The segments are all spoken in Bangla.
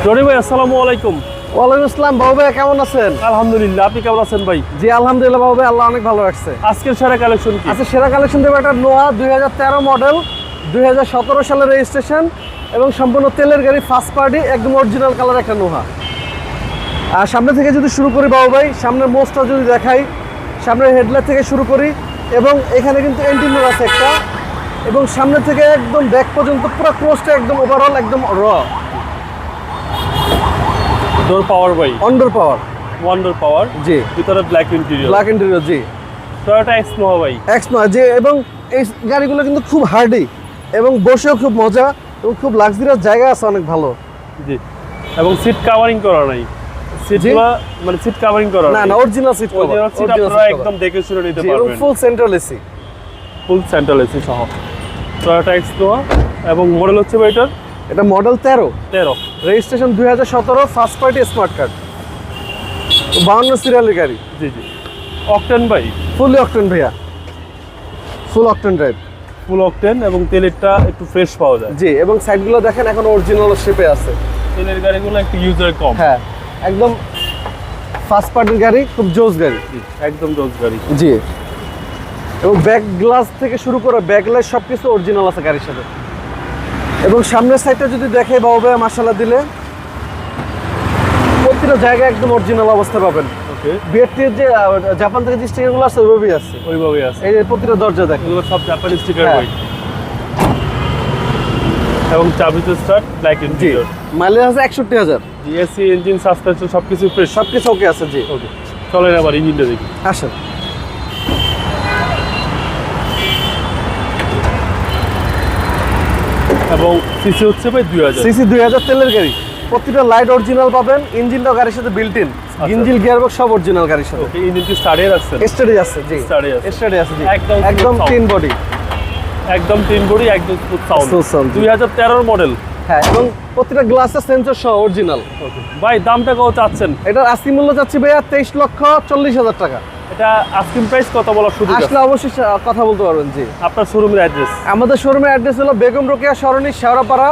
জনি ভাই আসসালামু আলাইকুম। ওয়ালাইকুম আসসালাম। বাবু ভাই কেমন আছেন? আলহামদুলিল্লাহ, আপনি কেমন আছেন ভাই? জি আলহামদুলিল্লাহ বাবু ভাই, আল্লাহ অনেক ভালো রাখছে। আজকের সেরা কালেকশন কি? আচ্ছা, সেরা কালেকশন দেবো একটা নোয়া 2013 মডেল, 2017 সালের রেজিস্ট্রেশন এবং সম্পূর্ণ তেলের গাড়ি, ফার্স্ট পার্টি, একদম অরিজিনাল কালার একটা নোহা। আর সামনে থেকে যদি শুরু করি বাবু ভাই, সামনের মোস্টটা যদি দেখাই, সামনের হেডলাইট থেকে শুরু করি এবং এখানে কিন্তু এন্টিনোর আছে একটা, এবং সামনে থেকে একদম ব্যাক পর্যন্ত পুরো ক্লোজটা একদম ওভারঅল একদম র ডোর পাওয়ার ভাই, অন্ডার পাওয়ার, ওয়ান্ডার পাওয়ার, জি ভিতরে ব্ল্যাক ইন্টেরিয়র, ব্ল্যাক ইন্টেরিয়র, জি টয়োটা এক্স নোহা ভাই। এক্স নয় যে, এবং এই গাড়িগুলো কিন্তু খুব হার্ডি এবং বসেও খুব মজা এবং খুব লাক্সারিয়াস জায়গা আছে অনেক ভালো। জি, এবং সিট কভারিং করা নাই, সিটগুলো মানে সিট কভারিং করা না না, original seat cover, original seat আপনারা একদম দেখে শুনে নিতে পারবেন। Full central AC, full central AC সহ টয়োটা এক্স নোহা। এবং মডেল হচ্ছে ভাই এটার এটা model 13, 13, registration 2017, first party smart card, 52 সিরিয়ালের গাড়ি। জি জি। অকটেন ভাই, ফুলি অকটেন ভাইয়া, ফুল অকটেন ড্রাইভ, ফুল অকটেন এবং তেলেরটা একটু ফ্রেশ পাওয়া যায়। জি, এবং সাইডগুলো দেখেন এখন অরিজিনাল শেপে আছে। তেলের গাড়িগুলো একটু ইউজার কম। হ্যাঁ, একদম ফার্স্ট পার্টির গাড়ি, খুব জোস গাড়ি। জি, একদম জোস গাড়ি। জি, এবং ব্যাক গ্লাস থেকে শুরু করে ব্যাক লাইট সব কিছু অরিজিনাল আছে গাড়ির সাথে। এবং সামনের সাইডটা যদি দেখে বাবু ভাই মাশাআল্লাহ দিলে, প্রতিটা জায়গায় একদম অরিজিনাল অবস্থা পাবেন। ওকে, বিআরটির যে জাপান থেকে যে স্টিকারগুলো আছে ওইভাবেই আছে, ওইভাবেই আছে। এই যে প্রতিটা দরজা দেখেন, এগুলো সব জাপানি স্টিকার হ্যাঁ। ভাই। এবং চাবিতে স্টার্ট, ব্ল্যাক জি ইন্টেরিয়র। মাইলেজ আছে 61,000, এসি, ইঞ্জিন, সাসপেনশন সবকিছু ফ্রেশ। সবকিছু ওকে আছে। জি ওকে, চলেন আবার ইঞ্জিনটা দেখি। আসেন। এবং সিসি হচ্ছে ভাই 2000। সিসি 2000 তেলের গাড়ি, প্রতিটা লাইট অরিজিনাল পাবেন, ইঞ্জিনটাও গাড়ির সাথে বিল্ট ইন, ইঞ্জিন গিয়ারবক্স সব অরিজিনাল গাড়ির সাথে। ওকে, ইঞ্জিন কি স্টার্টে রাখছেন? স্টাডি আছে, জি স্টার্টে আছে। স্টাডি আছে, জি একদম একদম smooth ক্লিন sound। বডি, একদম তিন বডি, একদম স্মুথ সাউন্ড। Smooth sound, জি। 2013 মডেল। হ্যাঁ, এবং প্রতিটা গ্লাসের সেন্সর সহ অরিজিনাল। ওকে ভাই, দামটা কত চাচ্ছেন? এটার আস্তি মূল্য যাচ্ছে ভাইয়া 23,40,000 টাকা। এটা আস্কিং প্রাইস কত বলার সুযোগ আছে? আসলে অবশ্যই কথা বলতে পারবেন। জি, আপনার শোরুমের অ্যাড্রেস? আমাদের শোরুমের অ্যাড্রেস হলো বেগম রোকেয়া সরণি, শেওড়াপাড়া,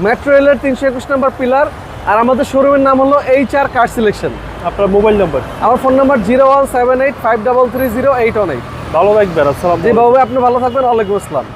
মেট্রো রেলের 321 নম্বর পিলার। আর আমাদের শোরুমের নাম হলো HR কার সিলেকশন। আপনার মোবাইল নাম্বার? আমার ফোন নাম্বার 01785330818। ভালো থাকবেন। আসসালাম। জি বাবু, আপনি ভালো থাকবেন। ওয়ালাইকুম আসসালাম।